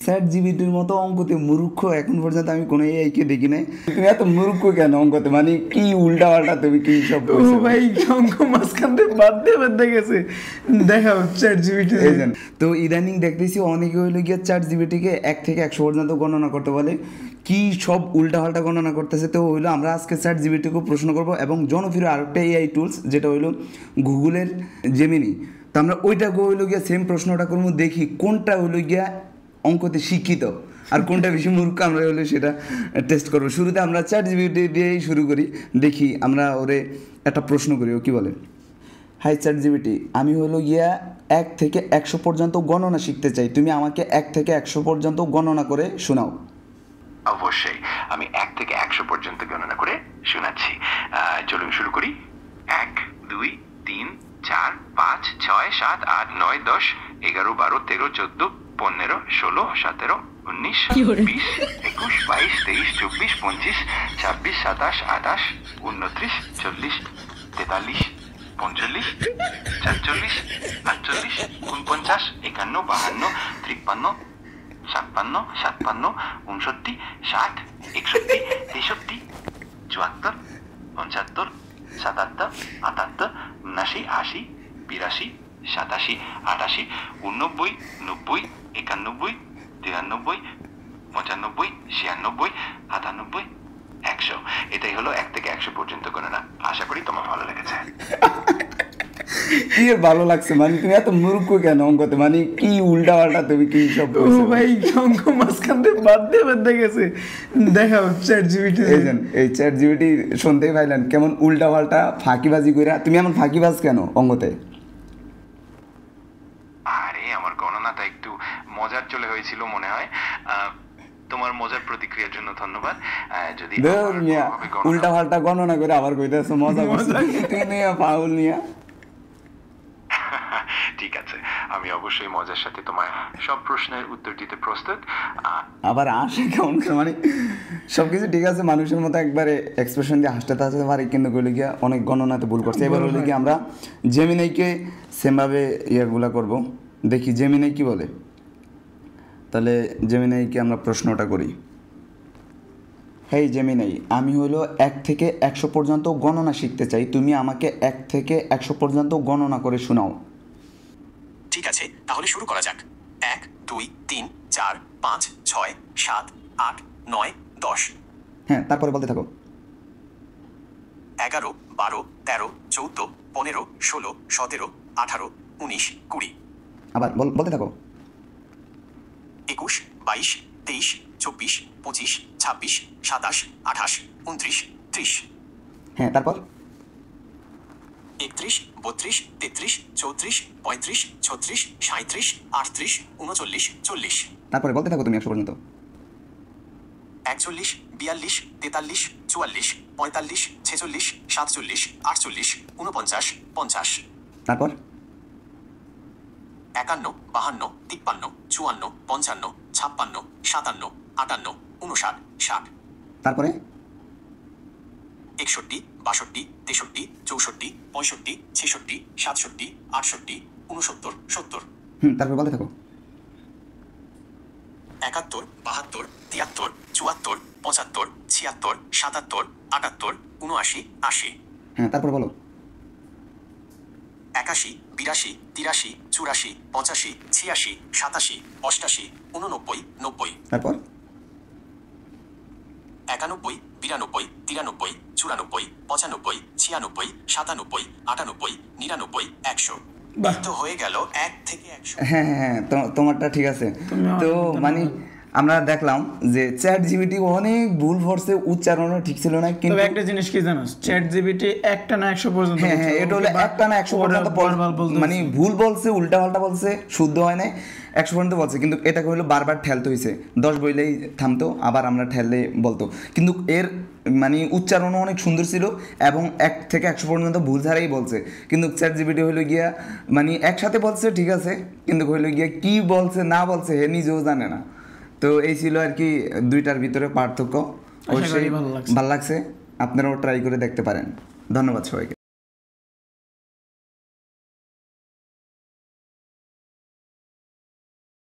Chat জিপিটির মতো অঙ্কতে মূর্খ এখন পর্যন্ত আমি কোনো এআইকে দেখি নাই। তুমি এত মূর্খ কেন অঙ্কতে? মানে কি উল্টা পাল্টা তুমি কি সব বলছো ভাই? অঙ্ক মাঝখান থেকে বাদ গেছে। দেখাও চ্যাট জিপিটি। তো ইদানিং দেখতেছি অনেকে হইলো গিয়ে চ্যাট জিপিটিকে 1 থেকে 100 পর্যন্ত গণনা করতে বলে, কি সব উল্টা পাল্টা গণনা করতেছে। তো হইলো আমরা আজকে চ্যাট জিপিটিকে প্রশ্ন করবো এবং জনপ্রিয় আরেকটা এআই টুলস যেটা হইলো গুগলের জেমিনি। তো আমরা ওইটাকে হইলো গিয়া সেম প্রশ্নটা করবো, দেখি কোনটা হইলো গিয়া অঙ্কতে শিক্ষিত আর কোনটা বেশি মূর্খ, আমরা হলে সেটা টেস্ট করবো। শুরুতে আমরা চ্যাট জিপিটি দিয়েই শুরু করি, দেখি আমরা ওরে একটা প্রশ্ন করি। ও কি বলে? হাই চ্যাট জিপিটি, আমি হলো গিয়া 1 থেকে 100 পর্যন্ত গণনা শিখতে চাই, তুমি আমাকে 1 থেকে 100 পর্যন্ত গণনা করে শোনাও। অবশ্যই আমি 1 থেকে 100 পর্যন্ত গণনা করে শোনাচ্ছি। চলুন শুরু করি। 1 2 3 4 5 6 7 8 9 10 11 12 13 14 15 16 17 19 20 21 22 23 24 25 26 27 28 29 40 43 45 46 48 49 51 52 53 56 57 59 60 61 63 74 75 77 78 79 80 82 87 88 89 90 91 93 95 96 97 100। এটাই হলো 1 থেকে 100 পর্যন্ত গণনা। আশা করি তোমার ভালো লেগেছে। কি ভালো লাগছে? মানে তুমি এত মূর্খ কেন অঙ্কতে? মানে কি উল্টা পাল্টা তুমি কি সব বলছো ভাই? অঙ্ক মাঝখান থেকে বাদ গেছে। দেখাও চ্যাট জিপিটি। এই চ্যাট জিপিটি শুনতেই পাইলেন কেমন উল্টা পাল্টা ফাঁকিবাজি কইরা। তুমি এমন ফাঁকিবাজ কেন অঙ্কতে? আরে আমার গণনাটা একটু মজার চলে হয়েছিল মনে হয়। তোমার মজার প্রতিক্রিয়ার জন্য ধন্যবাদ। যদি উল্টা পাল্টা গণনা করে আবার কইতেছো মজা পাউল নিয়া। ঠিক আছে, আমি অবশ্যই মজার সাথে তোমার সব প্রশ্নের উত্তর দিতে প্রস্তুত। আবার আসে কেমন মানে সবকিছু ঠিক আছে, মানুষের মতো একবারে এক্সপ্রেশন দিয়ে হাসতে থাকতে পারে, কিন্তু কইলে গিয়া অনেক গণনাতে ভুল করছে। এবার হলে কি আমরা জেমিনাইকে সেমভাবে ইয়েগুলা করব, দেখি জেমিনাই কি বলে। তাহলে জেমিনাইকে আমরা প্রশ্নটা করি। হেই জেমিনাই, আমি হলো 1 থেকে 100 পর্যন্ত গণনা শিখতে চাই, তুমি আমাকে 1 থেকে 100 পর্যন্ত গণনা করে শোনাও। ঠিক আছে, তাহলে শুরু করা যাক। 1 2 3 4 5 6 7 8 9 10। হ্যাঁ, তারপরে বলতে থাকো। 11 12 13 14 15 16 17 18 19 20। আবার বলতে থাকো। 21 22 23 24 25 26 27 28 29 30। হ্যাঁ, তারপর 31 32 33 34 35 36 37 38 39 40। তারপরে বলতে থাকো তুমি 100 পর্যন্ত। 41 42 43 44 45 46 47 48 49 50। তারপর 51 52 53 54 55 56 57 58 59 60। তারপরে 61 62 63 64 65 66 67 68 69 70। তারপরে বলতে থাকো। 71 72 73 74 75 76 77 78 79 80। হ্যাঁ, তারপর বলো। 81 82 83 84 85 86 87 88 89 90। তারপর 91 92 93 94 95 96 97 98 99 100। তো হয়ে গেল 1 থেকে 100। হ্যাঁ হ্যাঁ হ্যাঁ, তোমারটা ঠিক আছে। তো মানে আমরা দেখলাম যে চ্যাট জিপিটি অনেক ভুল করছে, উচ্চারণও ঠিক ছিল না। কিন্তু একটা জিনিস কি জানোস, চ্যাট জিপিটি একটা না 100 পর্যন্ত। হ্যাঁ হ্যাঁ, এটা হলো একটা না 100 পর্যন্ত মানে ভুল বলছে, উল্টা পাল্টা বলছে, শুদ্ধ হয় না, 100 পর্যন্ত বলছে। কিন্তু এটাকে হলো বারবার ঠেলতে হয়েছে, 10 বইলেই থামতো, আবার আমরা ঠেললে বলতো। কিন্তু এর মানে উচ্চারণও অনেক সুন্দর ছিল এবং 1 থেকে 100 পর্যন্ত ভুল ছাড়াই বলছে। কিন্তু চ্যাট জিপিটি হলো গিয়া মানে একসাথে বলছে ঠিক আছে, কিন্তু হলো গিয়া কি বলছে না বলছে হে নিজেও জানে না। তো এই ছিল আর কি দুইটার ভিতরে পার্থক্য। অবশ্যই ভালো লাগছে, আপনারাও ট্রাই করে দেখতে পারেন। ধন্যবাদ সবাইকে।